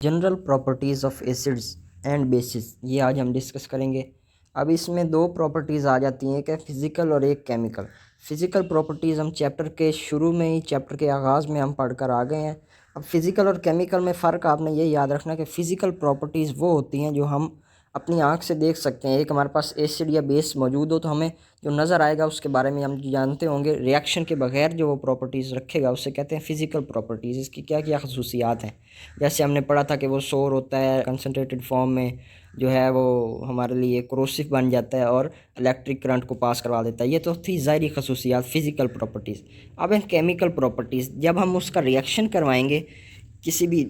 General properties of acids and bases, ये आज हम डिस्कस करेंगे। अब इसमें दो प्रॉपर्टीज़ आ जाती हैं, एक है फिज़िकल और एक केमिकल। फिज़िकल प्रॉपर्टीज़ हम चैप्टर के शुरू में ही, चैप्टर के आगाज़ में हम पढ़कर आ गए हैं। अब फिज़िकल और केमिकल में फ़र्क आपने ये याद रखना कि फ़िज़िकल प्रॉपर्टीज़ वो होती हैं जो हम अपनी आँख से देख सकते हैं। एक हमारे पास एसिड या बेस मौजूद हो तो हमें जो नज़र आएगा उसके बारे में हम जानते होंगे। रिएक्शन के बगैर जो वो प्रॉपर्टीज़ रखेगा उसे कहते हैं फ़िज़िकल प्रॉपर्टीज़। इसकी क्या क्या खसूसियात हैं, जैसे हमने पढ़ा था कि वो सोर होता है कंसनट्रेटेड फॉर्म में, जो है वो हमारे लिए क्रोसिव बन जाता है और इलेक्ट्रिक करंट को पास करवा देता है। ये तो थी ज़ाहरी खसूसियात फ़िज़िकल प्रॉपर्टीज़। अब हैं केमिकल प्रॉपर्टीज़। जब हम उसका रिएक्शन करवाएंगे किसी भी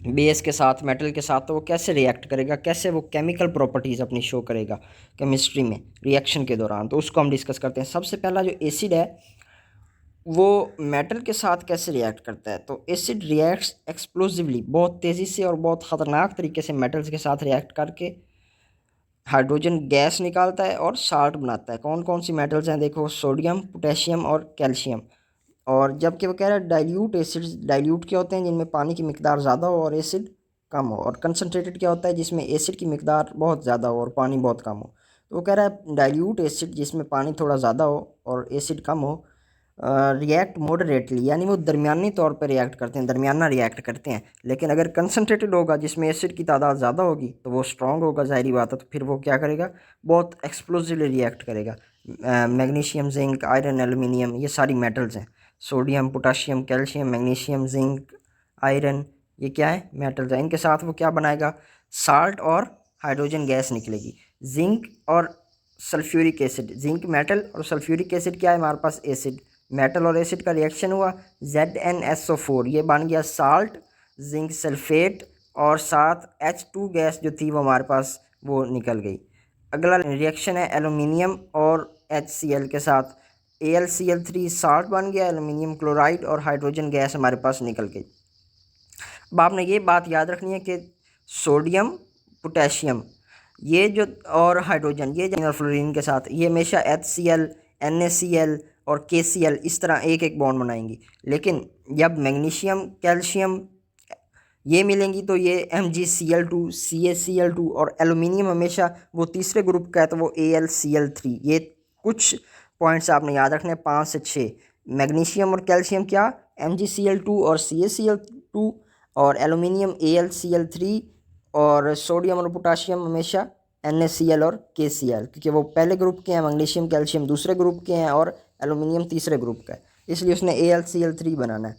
बेस के साथ, मेटल के साथ, तो वो कैसे रिएक्ट करेगा, कैसे वो केमिकल प्रॉपर्टीज़ अपनी शो करेगा केमिस्ट्री में रिएक्शन के दौरान, तो उसको हम डिस्कस करते हैं। सबसे पहला जो एसिड है वो मेटल के साथ कैसे रिएक्ट करता है। तो एसिड रिएक्ट्स एक्सप्लोसिवली, बहुत तेज़ी से और बहुत ख़तरनाक तरीके से मेटल्स के साथ रिएक्ट करके हाइड्रोजन गैस निकालता है और साल्ट बनाता है। कौन कौन सी मेटल्स हैं, देखो, सोडियम, पोटेशियम और कैल्शियम। और जबकि वो कह रहा है डाइल्यूट एसिड्स, डाइल्यूट क्या होते हैं, जिनमें पानी की मिकदार ज़्यादा हो और एसिड कम हो। और कंसनट्रेटेड क्या होता है, जिसमें एसिड की मिकदार बहुत ज़्यादा हो और पानी बहुत कम हो। तो वो कह रहा है डाइल्यूट एसिड जिसमें पानी थोड़ा ज़्यादा हो और एसिड कम हो, रिएक्ट मॉडरेटली, यानी वो दरमियानी तौर पर रिएक्ट करते हैं, दरमियाना रिएक्ट करते हैं। लेकिन अगर कंसनट्रेटेड होगा जिसमें एसिड की तादाद ज़्यादा होगी तो वो स्ट्रॉन्ग होगा, ज़ाहिरी बात है। तो फिर वो क्या करेगा, बहुत एक्सप्लोसिवली रिएक्ट करेगा। मैग्नीशियम, जिंक, आयरन, एल्यूमिनियम, ये सारी मेटल्स हैं। Sodium, potassium, calcium, magnesium, zinc, iron, ये क्या है, मेटल्स हैं। इनके साथ वो क्या बनाएगा, साल्ट और हाइड्रोजन गैस निकलेगी। जिंक और सल्फ्यूरिक एसिड, जिंक मेटल और सल्फ्यूरिक एसिड क्या है हमारे पास, एसिड। मेटल और एसिड का रिएक्शन हुआ, ZnSO4, ये बन गया साल्ट, जिंक सल्फेट, और साथ H2 गैस जो थी वो हमारे पास वो निकल गई। अगला रिएक्शन है एल्यूमिनियम और HCl के साथ, AlCl3 साल्ट बन गया, एल्यूमिनियम क्लोराइड, और हाइड्रोजन गैस हमारे पास निकल गई। अब आपने ये बात याद रखनी है कि सोडियम, पोटेशियम, ये जो, और हाइड्रोजन, ये जो फ्लोरीन के साथ, ये हमेशा HCl, NaCl और KCl इस तरह एक एक बॉन्ड बनाएंगी। लेकिन जब मैग्नीशियम, कैल्शियम ये मिलेंगी तो ये MgCl2, CaCl2, और एलुमिनियम हमेशा वो तीसरे ग्रुप का है तो वो AlCl3। ये कुछ पॉइंट्स आपने याद रखने, 5 से 6। मैग्नीशियम और कैल्शियम क्या, MgCl2 और CaCl2, और एलुमिनियम AlCl3, और सोडियम और पोटाशियम हमेशा NaCl और KCl, क्योंकि वो पहले ग्रुप के हैं, मैग्नीशियम कैल्शियम दूसरे ग्रुप के हैं और एलुमिनियम तीसरे ग्रुप का है, इसलिए उसने AlCl3 बनाना है।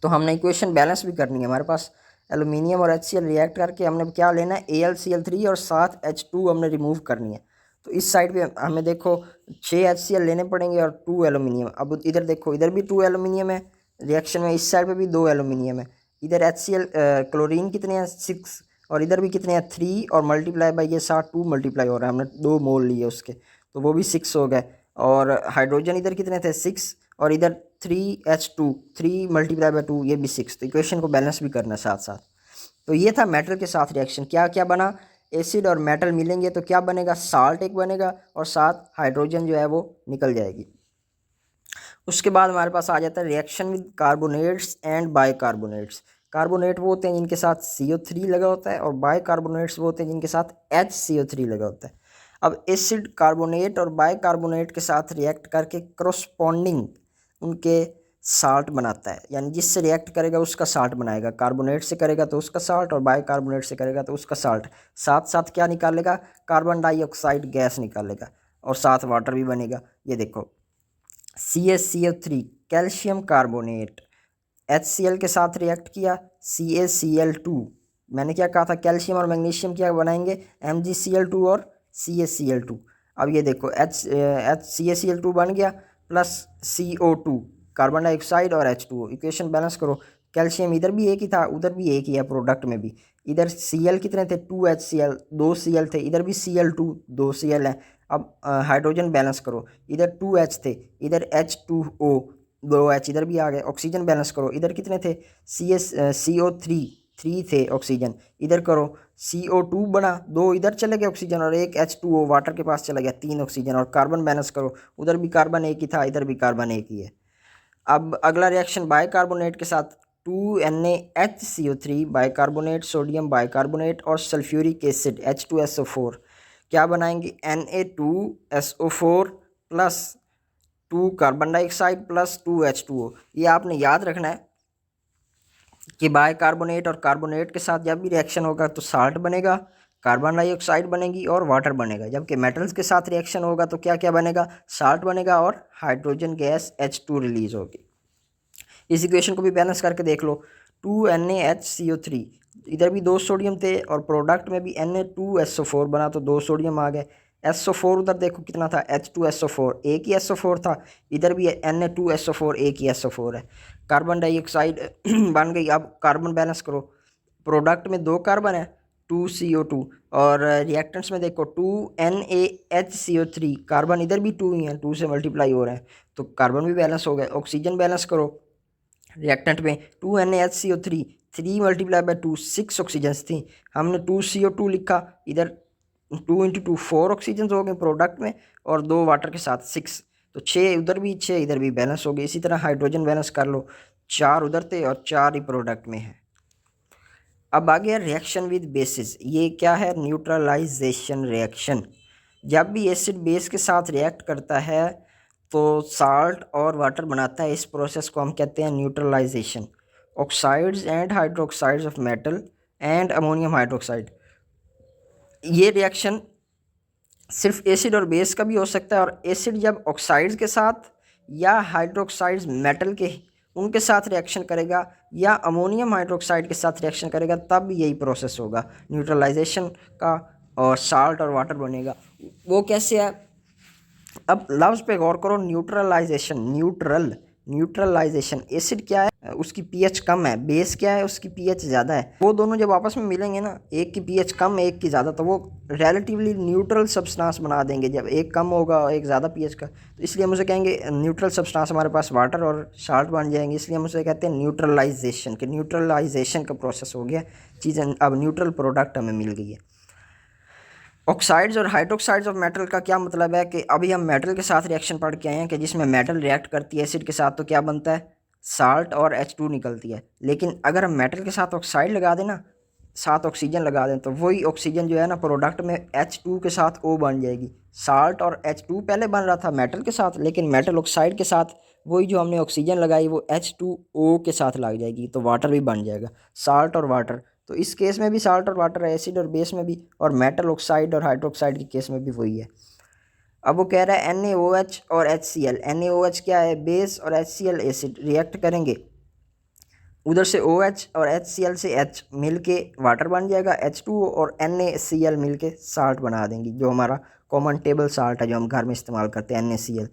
तो हमने इक्वेशन बैलेंस भी करनी है। हमारे पास एलुमिनियम और HCl रिएक्ट करके हमने क्या लेना है, AlCl3 और साथ H2 हमने रिमूव करनी है। तो इस साइड पे हमें देखो 6 HCl लेने पड़ेंगे और 2 एलुमिनियम। अब इधर देखो, इधर भी 2 एलुमिनियम है रिएक्शन में, इस साइड पे भी 2 एलुमिनियम है। इधर HCl क्लोरीन कितने हैं, 6, और इधर भी कितने हैं, 3, और मल्टीप्लाई बाई ये साथ 2 मल्टीप्लाई हो रहा है, हमने 2 मोल लिए उसके, तो वो भी 6 हो गए। और हाइड्रोजन इधर कितने थे, 6, और इधर 3H2, 3 मल्टीप्लाई बाई 2, ये भी 6। तो इक्वेशन को बैलेंस भी करना है साथ साथ। तो ये था मेटल के साथ रिएक्शन। क्या क्या बना, एसिड और मेटल मिलेंगे तो क्या बनेगा, साल्ट एक बनेगा, और साथ हाइड्रोजन जो है वो निकल जाएगी। उसके बाद हमारे पास आ जाता है reaction with carbonates and bicarbonates. Carbonate वो होते हैं जिनके साथ CO3 लगा होता है, और बाइकार्बोनेट्स वो होते हैं जिनके साथ HCO3 लगा होता है। अब एसिड कार्बोनेट और बाइकार्बोनेट के साथ रिएक्ट करके क्रॉसपॉन्डिंग उनके साल्ट बनाता है, यानी जिससे रिएक्ट करेगा उसका साल्ट बनाएगा। कार्बोनेट से करेगा तो उसका साल्ट, और बाइकार्बोनेट से करेगा तो उसका साल्ट। साथ साथ क्या निकालेगा, कार्बन डाइऑक्साइड गैस निकालेगा, और साथ वाटर भी बनेगा। ये देखो, CaCO3 कैल्शियम कार्बोनेट, HCl के साथ रिएक्ट किया, CaCl2। मैंने क्या कहा था, कैल्शियम और मैग्नीशियम क्या बनाएंगे, MgCl2 और CaCl2। अब ये देखो CaCl2 बन गया, प्लस CO2 कार्बन डाइऑक्साइड और H2O। इक्वेशन बैलेंस करो, कैल्शियम इधर भी एक ही था, उधर भी एक ही है, प्रोडक्ट में भी। इधर Cl कितने थे, 2HCl, 2 Cl थे, इधर भी Cl2, 2 Cl है। अब हाइड्रोजन बैलेंस करो, इधर 2H थे, इधर H2O, 2H इधर भी आ गए। ऑक्सीजन बैलेंस करो, इधर कितने थे, CO3, 3 थे ऑक्सीजन, इधर करो CO2 बना, 2 इधर चले गए ऑक्सीजन, और एक H2O वाटर के पास चला गया, 3 ऑक्सीजन। और कार्बन बैलेंस करो, उधर भी कार्बन एक ही था, इधर भी कार्बन एक ही है। अब अगला रिएक्शन बाइकार्बोनेट के साथ 2NaHCO3 बाइकार्बोनेट, सोडियम बाइकार्बोनेट और सल्फ्यूरिक एसिड H2SO4 क्या बनाएंगे, Na2SO4 plus 2 carbon dioxide plus 2H2O। ये आपने याद रखना है कि बाइकार्बोनेट और कार्बोनेट के साथ जब भी रिएक्शन होगा तो साल्ट बनेगा, कार्बन डाइऑक्साइड बनेगी और वाटर बनेगा। जबकि मेटल्स के साथ रिएक्शन होगा तो क्या क्या बनेगा, साल्ट बनेगा और हाइड्रोजन गैस H2 रिलीज होगी। इस इक्वेशन को भी बैलेंस करके देख लो, 2NaHCO3 इधर भी 2 सोडियम थे और प्रोडक्ट में भी Na2SO4 बना तो 2 सोडियम आ गए। SO4 उधर देखो कितना था, H2SO4 एक ही SO4 था, इधर भी Na2SO4 एक ही SO4 है। कार्बन डाइऑक्साइड बन गई। अब कार्बन बैलेंस करो, प्रोडक्ट में 2 कार्बन है 2CO2 और रिएक्टेंट्स में देखो 2NaHCO3 कार्बन इधर भी 2 ही हैं, 2 से मल्टीप्लाई हो रहे हैं तो कार्बन भी बैलेंस हो गए। ऑक्सीजन बैलेंस करो, रिएक्टेंट में 2NaHCO3 3 मल्टीप्लाई बाई 2 6 ऑक्सीजन्स थी, हमने 2CO2 लिखा, इधर 2 इंटू 2 4 ऑक्सीजन हो गए प्रोडक्ट में और 2 वाटर के साथ 6, तो 6 उधर भी 6 इधर भी बैलेंस हो गए। इसी तरह हाइड्रोजन बैलेंस कर लो, 4 उधर थे और 4 ही प्रोडक्ट में है। अब आ गया रिएक्शन विद बेसिस, ये क्या है, न्यूट्रलाइजेशन रिएक्शन। जब भी एसिड बेस के साथ रिएक्ट करता है तो साल्ट और वाटर बनाता है, इस प्रोसेस को हम कहते हैं neutralization. Oxides and hydroxides of metal and ammonium hydroxide, ये रिएक्शन सिर्फ एसिड और बेस का भी हो सकता है, और एसिड जब ऑक्साइड्स के साथ या हाइड्रोक्साइड्स मेटल के उनके साथ रिएक्शन करेगा या अमोनियम हाइड्रोक्साइड के साथ रिएक्शन करेगा तब यही प्रोसेस होगा न्यूट्रलाइजेशन का और साल्ट और वाटर बनेगा। वो कैसे है, अब लफ्ज़ पे गौर करो, न्यूट्रलाइजेशन, न्यूट्रलाइजेशन। एसिड क्या है, उसकी पीएच कम है, बेस क्या है, उसकी पीएच ज़्यादा है। वो दोनों जब आपस में मिलेंगे ना, एक की पीएच कम एक की ज़्यादा, तो वो रिलेटिवली न्यूट्रल सब्सटेंस बना देंगे। जब एक कम होगा और एक ज़्यादा पीएच का, तो इसलिए हम उसे कहेंगे न्यूट्रल सब्सटेंस। हमारे पास वाटर और साल्ट बन जाएंगे, इसलिए हम उसे कहते हैं न्यूट्रलाइजेशन। कि न्यूट्रलाइजेशन का प्रोसेस हो गया, चीज़ें अब न्यूट्रल प्रोडक्ट हमें मिल गई है। ऑक्साइड्स और हाइड्रोक्साइड्स ऑफ मेटल का क्या मतलब है कि अभी हम मेटल के साथ रिएक्शन पढ़ के आए हैं कि जिसमें मेटल रिएक्ट करती है एसिड के साथ तो क्या बनता है, साल्ट और H2 निकलती है। लेकिन अगर हम मेटल के साथ ऑक्साइड लगा दें ना, साथ ऑक्सीजन लगा दें, तो वही ऑक्सीजन जो है ना प्रोडक्ट में H2 के साथ O बन जाएगी। साल्ट और H2 पहले बन रहा था मेटल के साथ, लेकिन मेटल ऑक्साइड के साथ वही जो हमने ऑक्सीजन लगाई वो H2O के साथ लग जाएगी, तो वाटर भी बन जाएगा, साल्ट और वाटर। तो इस केस में भी साल्ट और वाटर है, एसिड और बेस में भी, और मेटल ऑक्साइड और हाइड्रोक्साइड के केस में भी वही है। अब वो कह रहा है NaOH और HCl। NaOH क्या है, बेस, और HCl एसिड रिएक्ट करेंगे, उधर से OH और HCl से H मिल के वाटर बन जाएगा H2O, और NaCl मिल के साल्ट बना देंगी, जो हमारा कॉमन टेबल साल्ट है जो हम घर में इस्तेमाल करते हैं, NaCl।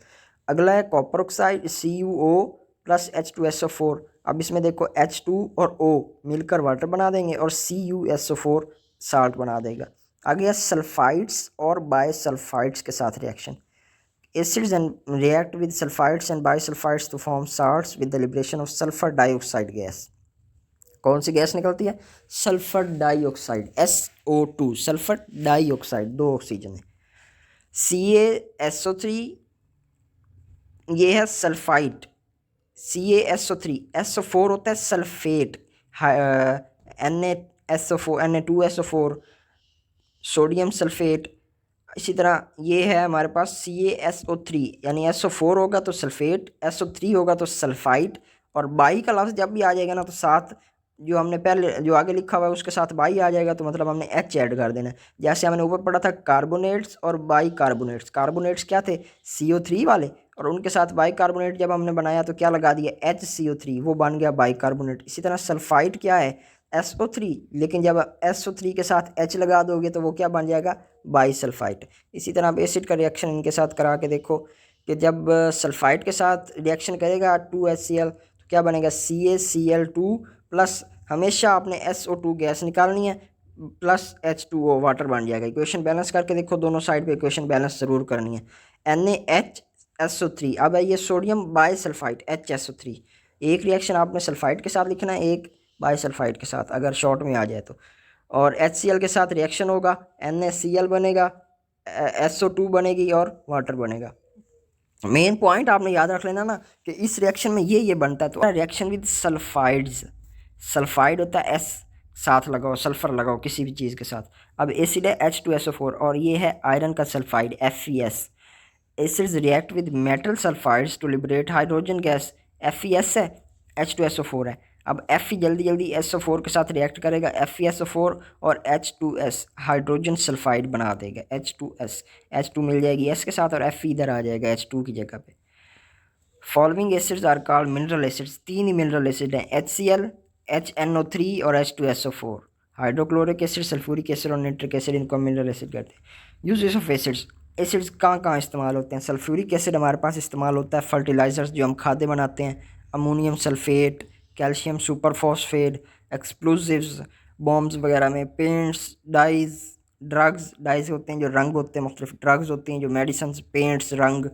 अगला है copper oxide, CuO plus H2SO4। अब इसमें देखो H2 और O मिलकर वाटर बना देंगे और CuSO4 साल्ट बना देगा। आगे सल्फाइड्स और बायसल्फाइड्स के साथ reaction, acids and react with sulphides and bisulphides to form salts with the liberation of sulphur dioxide gas. कौन सी गैस निकलती है, sulphur dioxide, SO2, sulphur dioxide, 2 oxygen है। CaSO3 ये है सल्फाइड, CaSO3, SO4 होता है sulphate, NaSO4, Na2SO4 sodium sulphate. इसी तरह ये है हमारे पास CaSO3, यानी SO4 होगा तो सल्फेट, SO3 होगा तो सल्फाइड, और बाई का लफ्ज़ जब भी आ जाएगा ना तो साथ जो हमने पहले जो आगे लिखा हुआ है उसके साथ बाई आ जाएगा, तो मतलब हमने H ऐड कर देना है। जैसे हमने ऊपर पढ़ा था कार्बोनेट्स और बाई कार्बोनेट्स, कार्बोनेट्स क्या थे, CO3 वाले, और उनके साथ बाई कार्बोनेट जब हमने बनाया तो क्या लगा दिया, HCO3, वो बन गया बाई कार्बोनेट। इसी तरह सल्फाइड क्या है, SO3, लेकिन जब SO3 के साथ H लगा दोगे तो वो क्या बन जाएगा, बाईसल्फाइड। इसी तरह आप एसिड का रिएक्शन इनके साथ करा के देखो कि जब सल्फाइड के साथ रिएक्शन करेगा 2HCl तो क्या बनेगा, CaCl2 प्लस, हमेशा आपने SO2 गैस निकालनी है, प्लस H2O वाटर बन जाएगा। इक्वेशन बैलेंस करके देखो, दोनों साइड पे इक्वेशन बैलेंस ज़रूर करनी है। NaHSO3, अब है ये सोडियम बाईसल्फाइड HSO3, एक रिएक्शन आपने सल्फाइड के साथ लिखना है, एक बाईसल्फाइड के साथ अगर शॉर्ट में आ जाए तो, और HCl के साथ रिएक्शन होगा, NaCl बनेगा, SO2 बनेगी और वाटर बनेगा। मेन पॉइंट आपने याद रख लेना ना कि इस रिएक्शन में ये बनता है। तो रिएक्शन विद सल्फाइड्स, सल्फाइड होता है एस साथ लगाओ, सल्फर लगाओ किसी भी चीज़ के साथ। अब एसिड है H2SO4 और ये है आयरन का sulphide FeS। Acids react with metal sulphides to liberate hydrogen gas. FeS है, H2SO4 है। अब Fe जल्दी जल्दी SO4 के साथ रिएक्ट करेगा, FeSO4 और H2S हाइड्रोजन सल्फाइड बना देगा H2S। H2 मिल जाएगी S के साथ और Fe इधर आ जाएगा H2 की जगह पे। Following acids are called mineral acids. 3 ही मिनरल एसिड हैं, HCl, HNO3 और H2SO4। Hydrochloric acid, sulphuric acid और नाइट्रिक एसिड, इनको मिनरल एसिड कहते हैं। Uses of acids. एसिड्स कहाँ कहाँ इस्तेमाल होते हैं? सल्फ्यूरिक एसिड हमारे पास इस्तेमाल होता है फर्टिलाइज़र्स जो हम खादे बनाते हैं, ammonium sulphate, calcium superphosphate, explosives, bombs वगैरह में, पेंट्स, डाइज, ड्रग्स, डाइज होते हैं जो रंग होते हैं, मुख्तलिफ ड्रग्स होती हैं जो मेडिसिन, पेंट्स, रंग।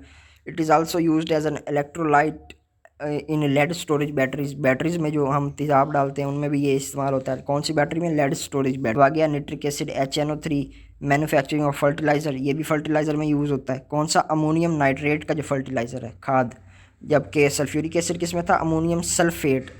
It is also used as an electrolyte in lead storage batteries. Batteries में जो हम तेजाब डालते हैं उनमें भी ये इस्तेमाल होता है। कौन सी बैटरी में? Lead storage battery. आ गया nitric acid HNO3, manufacturing of fertiliser, ये भी फर्टिलाइज़र में यूज़ होता है। कौन सा? अमोनियम नाइट्रेट का जो फर्टिलाइज़र है, खाद। जबकि सल्फ्यूरिक एसिड किस में था? अमोनियम सल्फेट,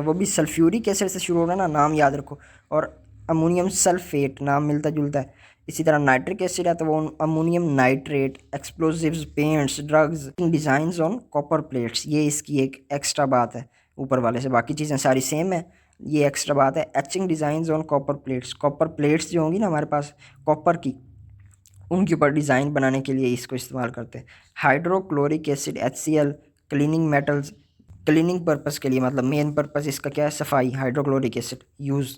वो भी सल्फ्यूरिक एसिड से शुरू हो रहा है ना, नाम याद रखो, और अमोनियम सल्फेट नाम मिलता जुलता है। इसी तरह नाइट्रिक एसिड है तो वो ammonium nitrate, explosives, paints, drugs, designs on copper plates, ये इसकी एक एक्स्ट्रा बात है ऊपर वाले से। बाकी चीज़ें सारी सेम है, ये एक्स्ट्रा बात है। Etching designs on copper plates. Copper plates जो होंगी ना हमारे पास कॉपर की, उनके ऊपर डिज़ाइन बनाने के लिए इसको इस्तेमाल करते हैं। Hydrochloric acid HCl, cleaning metals, cleaning purpose के लिए, मतलब मेन पर्पज़ इसका क्या है? सफाई। Hydrochloric acid use.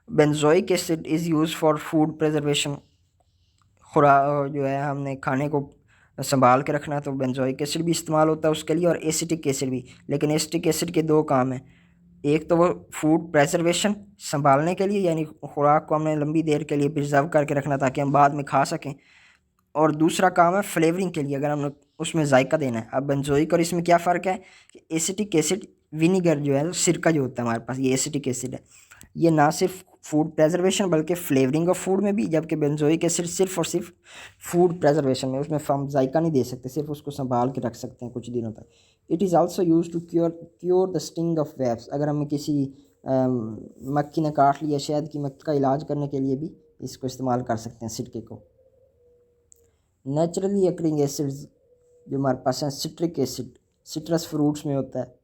Benzoic acid is use for food preservation. खुरा जो है हमने खाने को संभाल के रखना है तो बेंजोइक एसिड भी इस्तेमाल होता है उसके लिए, और एसिटिक एसिड भी। लेकिन एसिटिक एसिड के दो काम हैं, एक तो वो फूड प्रेजर्वेशन संभालने के लिए, यानी खुराक को हमने लंबी देर के लिए प्रिजर्व करके रखना ताकि हम बाद में खा सकें, और दूसरा काम है फ्लेवरिंग के लिए, अगर हमने उसमें जायका देना है। अब बेंजोइक और इसमें क्या फ़र्क है कि एसिटिक एसिड विनीगर जो है, सिरका जो होता है हमारे पास, ये एसिटिक एसिड है, ये ना सिर्फ फूड प्रेजर्वेशन बल्कि फ्लेवरिंग ऑफ फूड में भी। जबकि बेंजोइक एसिड सिर्फ और सिर्फ फूड प्रेजर्वेशन में, उसमें हम जायका नहीं दे सकते, सिर्फ उसको संभाल के रख सकते हैं कुछ दिनों तक। It is also use to cure the sting of webs. अगर हमें किसी मक्खी ने काट लिया, शहद की मक्खी का इलाज करने के लिए भी इसको इस्तेमाल कर सकते हैं, सिरके को। नेचुरली अकरिंग एसिड्स जो हमारे पास हैं, सिट्रिक एसिड सिट्रस फ्रूट्स में होता है।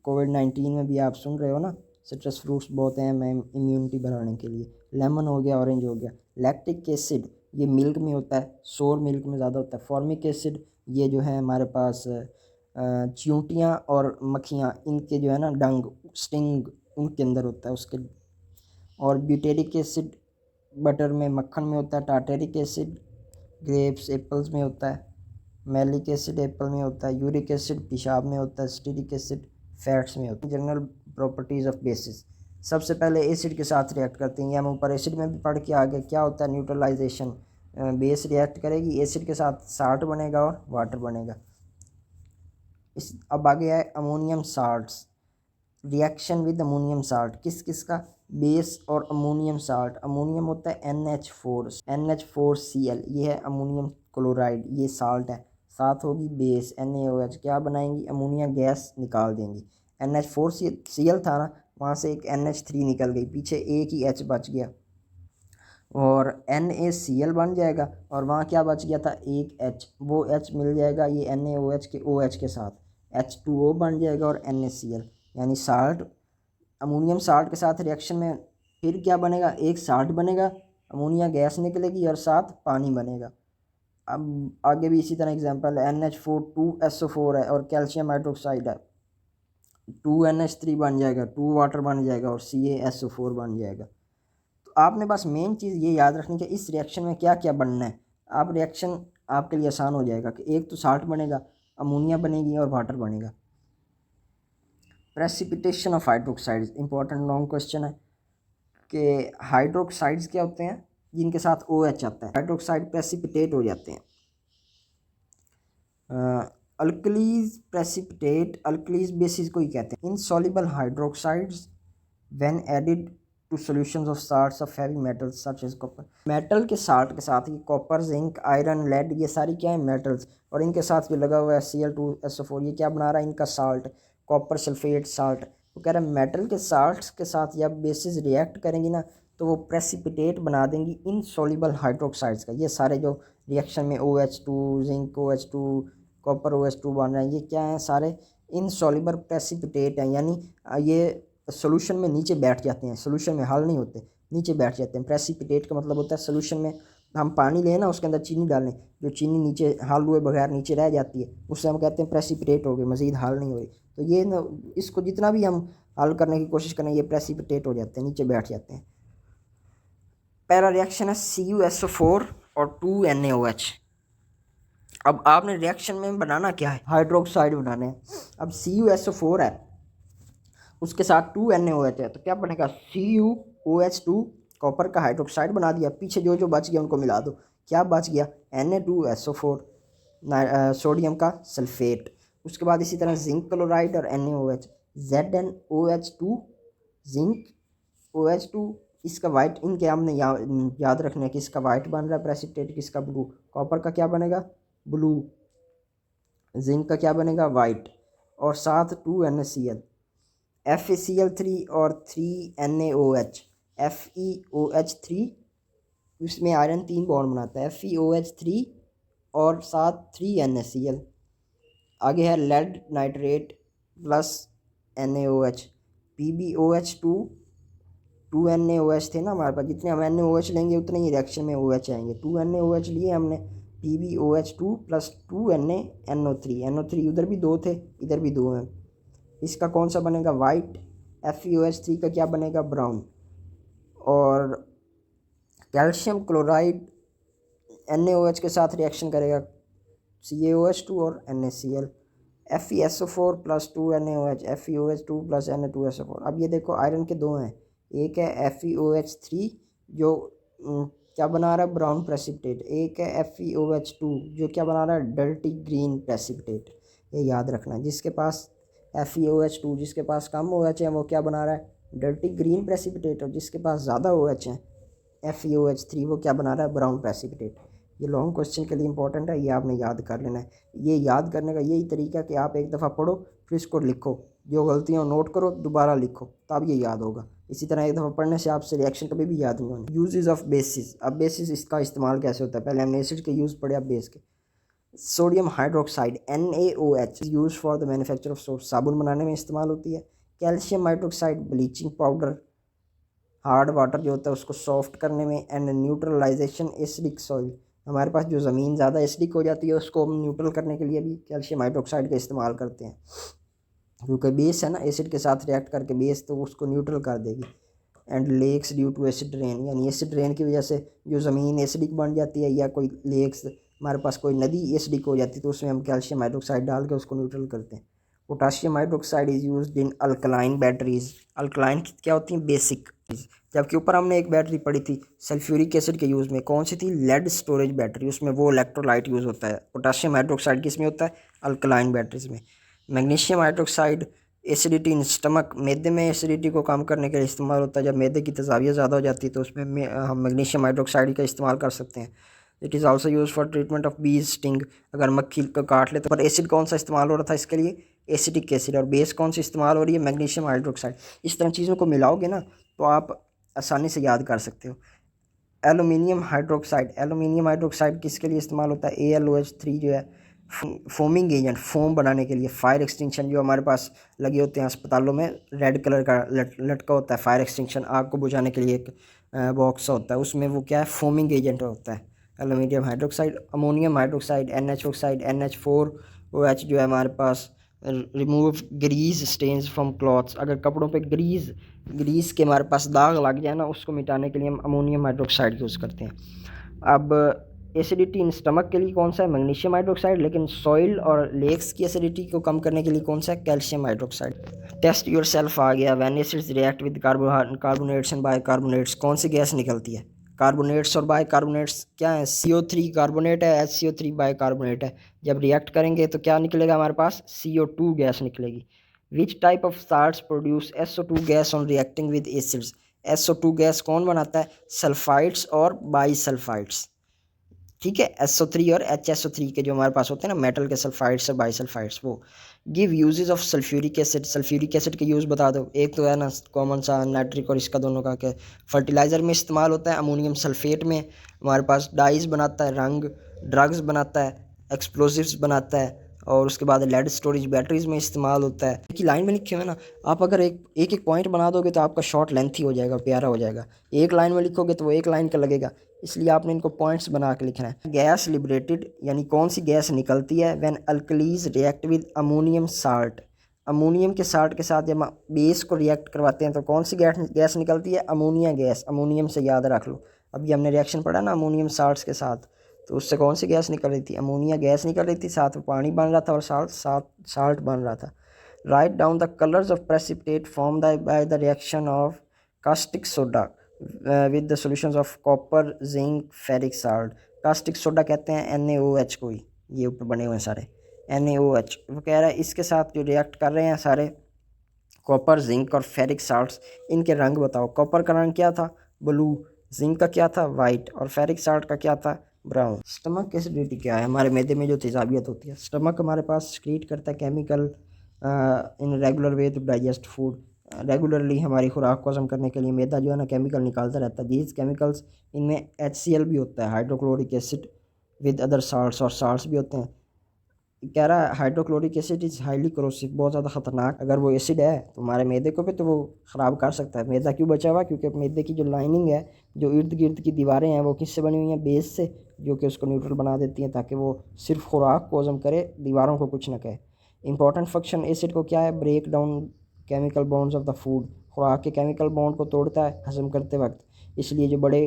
कोविड-19 में भी आप सुन रहे हो ना, सिट्रस फ्रूट्स बहुत अहम है इम्यूनिटी बढ़ाने के लिए। लेमन हो गया, ऑरेंज हो गया। लैक्टिक एसिड ये मिल्क में होता है, सोर मिल्क में ज़्यादा होता है। फॉर्मिक एसिड ये जो है हमारे पास चींटियाँ और मक्खियाँ, इनके जो है ना डंग, स्टिंग, उनके अंदर होता है उसके। और ब्यूटेरिक एसिड बटर में, मक्खन में होता है। टार्टेरिक एसिड ग्रेप्स, एप्पल्स में होता है। मैलिक एसिड एप्पल में होता है। यूरिक एसिड पेशाब में होता है। स्टीरिक एसिड फैट्स में होता है। जनरल प्रॉपर्टीज़ ऑफ बेसिस, सबसे पहले एसिड के साथ रिएक्ट करते हैं, ये हम ऊपर एसिड में भी पढ़ के आगे। क्या होता है? न्यूट्रलाइजेशन, बेस रिएक्ट करेगी, एसिड के साथ साल्ट बनेगा और वाटर बनेगा। अब आगे है ammonium salts, reaction with ammonium salt, किस किस का? बेस और अमोनियम साल्ट। अमोनियम होता है NH4Cl, ये है अमोनियम क्लोराइड, ये साल्ट है। साथ होगी बेस NaOH, क्या बनाएंगी? अमोनिया गैस निकाल देंगी। NH4Cl था ना, वहाँ से एक NH3 निकल गई, पीछे एक ही H बच गया और NaCl बन जाएगा, और वहाँ क्या बच गया था? एक H, वो H मिल जाएगा ये NaOH के OH के साथ, H2O बन जाएगा और NaCl, यानी साल्ट। अमोनियम साल्ट के साथ रिएक्शन में फिर क्या बनेगा? एक साल्ट बनेगा, अमोनिया गैस निकलेगी और साथ पानी बनेगा। अब आगे भी इसी तरह एग्जांपल है, NH4 2SO4 है और कैल्शियम हाइड्रोक्साइड है, 2NH3 बन जाएगा, 2 वाटर बन जाएगा और CaSO4 बन जाएगा। तो आपने बस मेन चीज़ ये याद रखनी कि इस रिएक्शन में क्या क्या बनना है। आप रिएक्शन आपके लिए आसान हो जाएगा कि एक तो साल्ट बनेगा, अमोनिया बनेगी और वाटर बनेगा। Precipitation of hydroxides, important long question है कि हाइड्रोक्साइड्स क्या होते हैं? जिनके साथ OH आता है, हाइड्रोक्साइड प्रेसिपिटेट हो जाते हैं। अल्कलीज प्रेसिपिटेट, अल्कलीज बेसिस को ही कहते हैं। Insoluble hydroxides when added to solutions of salts of heavy metals such as copper. Metal के साल्ट के साथ ही कॉपर, जिंक, आयरन, लेड, ये सारी क्या है? मेटल्स। और इनके साथ जो लगा हुआ है Cl2SO4, ये क्या बना रहा है? इनका साल्ट, कॉपर सल्फेट साल्ट। वो कह रहा है मेटल के साल्ट्स के साथ जब बेसिस रिएक्ट करेंगी ना तो वो प्रेसिपिटेट बना देंगी इनसॉल्युबल हाइड्रोक्साइड्स का। ये सारे जो रिएक्शन में OH2, zinc OH2, copper OH2 बन रहे हैं, ये क्या है, सारे इनसॉल्युबल प्रेसिपिटेट हैं, यानी ये सोल्यूशन में नीचे बैठ जाते हैं, सोल्यूशन में हल नहीं होते, नीचे बैठ जाते हैं। प्रेसिपिटेट का मतलब होता है सोल्यूशन में हम पानी लें ना, उसके अंदर चीनी डालें, जो चीनी नीचे हल हुए बगैर नीचे रह जाती है, उससे हम कहते हैं प्रेसिपिटेट हो गई, मज़ीद हल नहीं हो रही। तो ये ना, इसको जितना भी हम हल करने की कोशिश करें, ये प्रेसिपिटेट हो जाते हैं, नीचे बैठ जाते हैं। पहला रिएक्शन है CuSO4 और 2NaOH। अब आपने रिएक्शन में बनाना क्या है, हाइड्रोक्साइड बनाने हैं। अब CuSO4 है, उसके साथ 2NaOH है, तो क्या बनेगा, CuOH2 कॉपर का हाइड्रोक्साइड बना दिया। पीछे जो जो बच गया उनको मिला दो, क्या बच गया, Na2SO4 सोडियम का सल्फेट। उसके बाद इसी तरह जिंक क्लोराइड और NaOH, ZnOH2 जिंक OH2, इसका वाइट, इनके हमने याद रखना है कि इसका वाइट बन रहा है प्रेसिपिटेट, किसका ब्लू, कॉपर का क्या बनेगा ब्लू, जिंक का क्या बनेगा वाइट, और साथ 2NaCl, FeCl3 और 3NaOH, FeOH3, इसमें आयरन 3 बॉन्ड बनाता है, FeOH3 और साथ 3NaCl। आगे है lead nitrate plus NaOH, PbOH2, 2NaOH थे ना हमारे पास, जितने हम NaOH लेंगे उतने ही रिएक्शन में OH आएंगे। 2NaOH लिए हमने, PbOH2 प्लस 2NaNO3, NO3 उधर भी 2 थे, इधर भी 2 हैं, इसका कौन सा बनेगा वाइट, FeOH3 का क्या बनेगा ब्राउन। और कैल्शियम क्लोराइड NaOH के साथ रिएक्शन करेगा, CaOH2 और NaCl, FeSO4 plus 2NaOH, FeOH2 plus Na2SO4। अब ये देखो आयरन के 2 हैं, एक है FeOH3 जो क्या बना रहा है ब्राउन प्रेसिपिटेट, एक है FeOH2 जो क्या बना रहा है डर्टी ग्रीन प्रेसिपिटेट। ये याद रखना, जिसके पास FeOH2 जिसके पास कम OH है वो क्या बना रहा है डर्टी ग्रीन प्रेसिपिटेट, और जिसके पास ज़्यादा OH है FeOH3 वो क्या बना रहा है ब्राउन प्रेसिपिटेट। ये लॉन्ग क्वेश्चन के लिए इंपॉर्टेंट है, ये आपने याद कर लेना है। ये याद करने का यही तरीका कि आप एक दफ़ा पढ़ो फिर इसको लिखो, जो गलतियाँ नोट करो दोबारा लिखो, तब ये याद होगा। इसी तरह एक दफ़ा पढ़ने से आपसे रिएक्शन कभी भी याद नहीं होनी। यूजेस ऑफ बेसिस, अब बेसिस इसका इस्तेमाल कैसे होता है, पहले हमने एसिड के यूज़ पढ़े, अब बेस के। Sodium hydroxide NaOH use for the manufacture of soap, साबुन बनाने में इस्तेमाल होती है। Calcium hydroxide bleaching powder, hard water जो होता है उसको सॉफ्ट करने में। एंड न्यूट्रलाइजेशन एसिडिक सॉइल, हमारे पास जो ज़मीन ज़्यादा एसिडिक हो जाती है उसको हम न्यूट्रल करने के लिए भी कैल्शियम हाइड्रोक्साइड का इस्तेमाल करते हैं, क्योंकि बेस है ना, एसिड के साथ रिएक्ट करके बेस तो उसको न्यूट्रल कर देगी। And lakes due to acid rain, यानी एसिड रेन की वजह से जो ज़मीन एसिडिक बन जाती है, या कोई लेक्स हमारे पास कोई नदी एसिडिक हो जाती है तो उसमें हम कैल्शियम हाइड्रोक्साइड डाल के उसको न्यूट्रल करते हैं। Potassium hydroxide is used in alkaline batteries, alkaline क्या होती हैं बेसिक, जबकि ऊपर हमने एक बैटरी पढ़ी थी सल्फ्यूरिक एसिड के यूज़ में, कौन सी थी लेड स्टोरेज बैटरी, उसमें वो इलेक्ट्रोलाइट यूज़ होता है। पोटाशियम हाइड्रोक्साइड किस में होता है अल्कलाइन बैटरीज में। Magnesium hydroxide acidity in stomach, मैदे में एसिडिटी को कम करने के लिए इस्तेमाल होता है, जब मैदे की तेज़ाबियत ज़्यादा हो जाती है तो उसमें हम मैग्नीशियम हाइड्रोक्साइड का इस्तेमाल कर सकते हैं। It is also use for treatment of बीज स्टिंग, अगर मक्खी को काट ले तो। पर एसिड कौन सा इस्तेमाल हो रहा था इसके लिए, एसिडिक एसिड, और बेस कौन सी इस्तेमाल हो रही है मैग्नीशियम हाइड्रोक्साइड। इस तरह चीज़ों को मिलाओगे ना तो आप आसानी से याद कर सकते हो। एलुमिनियम हाइड्रोक्साइड, एलुमिनियम हाइड्रोक्साइड किसके लिए इस्तेमाल होता है, AlOH3 जो है फोमिंग एजेंट, फोम बनाने के लिए। फायर एक्सटिंक्शन जो हमारे पास लगे होते हैं अस्पतालों में, रेड कलर का लटका होता है फायर एक्सटिंक्शन, आग को बुझाने के लिए एक बॉक्स होता है, उसमें वो क्या है फोमिंग एजेंट होता है aluminium hydroxide. Ammonium hydroxide NH oxide NH4OH जो है हमारे पास remove grease stains from clothes, अगर कपड़ों पे ग्रीस के हमारे पास दाग लग जाए ना उसको मिटाने के लिए हम अमोनियम हाइड्रोक्साइड यूज़ करते हैं। अब एसिडिटी इन स्टमक के लिए कौन सा है मैग्नीशियम हाइड्रोक्साइड, लेकिन सॉइल और लेक्स की एसिडिटी को कम करने के लिए कौन सा है calcium hydroxide. Test yourself आ गया, when acids react with carbonates and bicarbonates, कौन सी गैस निकलती है, कार्बोनेट्स और बाइकार्बोनेट्स क्या है, CO3 कार्बोनेट है, HCO3 बाइकार्बोनेट है। जब रिएक्ट करेंगे तो क्या निकलेगा हमारे पास CO2 गैस निकलेगी। Which type of salts produce SO2 gas on reacting with acids, SO2 gas कौन बनाता है, सल्फाइड्स और बाईसल्फाइड्स। ठीक है। SO3 और HSO3 के जो हमारे पास होते हैं ना मेटल के सल्फाइड्स और बाइसल्फाइड्स, वो give uses of sulphuric acid. Sulphuric acid के यूज़ बता दो। एक तो है ना कॉमन सा नाइट्रिक और इसका दोनों का, क्या फर्टिलाइज़र में इस्तेमाल होता है, अमोनियम सल्फेट में हमारे पास डाइज बनाता है, रंग ड्रग्स बनाता है, एक्सप्लोजिव्स बनाता है, और उसके बाद लेड स्टोरेज बैटरीज में इस्तेमाल होता है। कि लाइन में लिखे हुए ना, आप अगर एक पॉइंट बना दोगे तो आपका शॉर्ट लेंथी हो जाएगा, प्यारा हो जाएगा। एक लाइन में लिखोगे तो वो एक लाइन का लगेगा, इसलिए आपने इनको पॉइंट्स बना के लिखना है। गैस लिबरेटेड यानी कौन सी गैस निकलती है when alkalis react with ammonium salt. Ammonium के साल्ट के साथ जब बेस को रिएक्ट करवाते हैं तो कौन सी गैस निकलती है? Ammonia gas. अमोनियम से याद रख लो, अभी हमने रिएक्शन पढ़ा ना अमोनियम साल्ट्स के साथ, तो उससे कौन सी गैस निकल रही थी? अमोनिया गैस निकल रही थी, साथ में पानी बन रहा था और साल्ट बन रहा था। Write down the colours of precipitate form by the reaction of caustic soda with the solutions of copper zinc ferric salt. Caustic soda कहते हैं NaOH को ही, ये ऊपर बने हुए हैं सारे NaOH। वो कह रहा है इसके साथ जो रिएक्ट कर रहे हैं सारे कॉपर जिंक और फेरिक साल्ट्स, इनके रंग बताओ। कॉपर का रंग क्या था? ब्लू। जिंक का क्या था? वाइट। और फेरिक साल्ट का क्या था? ब्राउन। स्टमक एसिडिटी क्या है? हमारे मैदे में जो तेजाबियत होती है, स्टमक हमारे पास सिक्रीट करता है chemical in regular way to digest food. Regularly हमारी खुराक को हजम करने के लिए मैदा जो है ना केमिकल निकालता रहता है। दीज केमिकल्स, इनमें HCl भी होता है, hydrochloric acid with other salts, और साल्ट्स भी होते हैं। कह रहा है hydrochloric acid is highly corrosive, बहुत ज़्यादा ख़तरनाक। अगर वो एसिड है तो हमारे मैदे को भी तो वो ख़राब कर सकता है। मैदा क्यों बचा हुआ? क्योंकि मैदे की जो लाइनिंग है, जो इर्द गिर्द की दीवारें हैं, वो किससे बनी हुई हैं? बेस से, जो कि उसको न्यूट्रल बना देती हैं ताकि वो सिर्फ खुराक को हजम करे, दीवारों को कुछ ना कहे। इंपॉर्टेंट फंक्शन एसिड को क्या है? Break down chemical bonds of the food. खुराक के केमिकल बॉन्ड को तोड़ता है हजम करते वक्त, इसलिए जो बड़े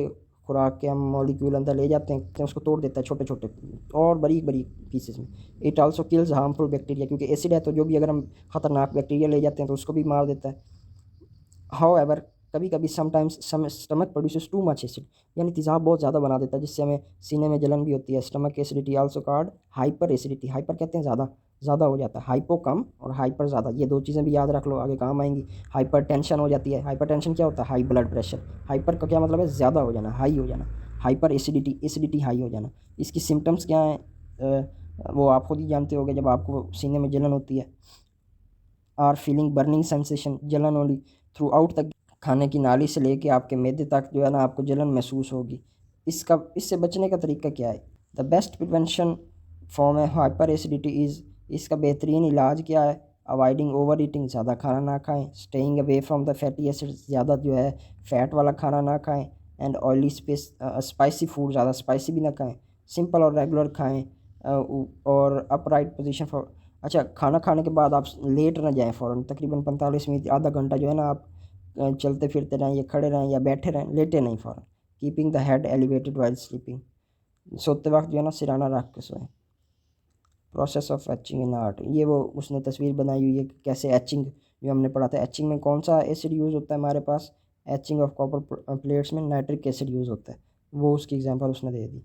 खुराक के हम मॉलिक्यूल अंदर ले जाते हैं उसको तोड़ देता है छोटे छोटे और बारीक बारीक पीसेस में। It also kills harmful bacteria, क्योंकि एसिड है तो जो भी अगर हम ख़तरनाक बैक्टीरिया ले जाते हैं तो उसको भी मार देता है। हाउ एवर, कभी कभी sometimes stomach produces too much acid, यानी तेज़ाब बहुत ज़्यादा बना देता है जिससे हमें सीने में जलन भी होती है। Stomach acidity also called hyper acidity. Hyper कहते हैं ज़्यादा, ज़्यादा हो जाता है। हाइपो कम और हाइपर ज़्यादा, ये दो चीज़ें भी याद रख लो, आगे काम आएंगी। हाइपर टेंशन हो जाती है। हाइपर टेंशन क्या होता है? High blood pressure. हाइपर का क्या मतलब है? ज़्यादा हो जाना, हाई हो जाना। हाइपर एसिडिटी, एसिडिटी हाई हो जाना। इसकी सिम्टम्स क्या हैं? वो आप खुद ही जानते होगे, जब आपको सीने में जलन होती है। आर फीलिंग बर्निंग सेंसेशन, जलन होगी थ्रू आउट तक, खाने की नाली से लेके आपके मैदे तक जो है ना आपको जलन महसूस होगी। इससे बचने का तरीका क्या है? द बेस्ट प्रिवेंशन फॉर्म है हाइपर एसिडिटी इज़, इसका बेहतरीन इलाज क्या है? अवॉइडिंग ओवर ईटिंग, ज़्यादा खाना ना खाएं। Staying away from the fatty acid, ज़्यादा जो है फैट वाला खाना ना खाएं। एंड ऑयली स्पाइसी फूड, ज़्यादा स्पाइसी भी ना खाएं। सिंपल और रेगुलर खाएं। और अपराइट पोजीशन फॉर, अच्छा खाना खाने के बाद आप लेट ना जाएं फ़ौरन, तकरीबन 45 मिनट आधा घंटा जो है ना आप चलते फिरते रहें या खड़े रहें या बैठे रहें, लेटे नहीं फ़ौरन। Keeping the head elevated while sleeping, सोते वक्त जो है ना सिराना रख के सोएं। Process of etching in art, ये वो उसने तस्वीर बनाई हुई है कि कैसे एचिंग, जो हमने पढ़ा था एचिंग में कौन सा एसिड यूज़ होता है हमारे पास? एचिंग ऑफ कॉपर प्लेट्स में नाइट्रिक एसिड यूज़ होता है, वो उसकी एग्जांपल उसने दे दी।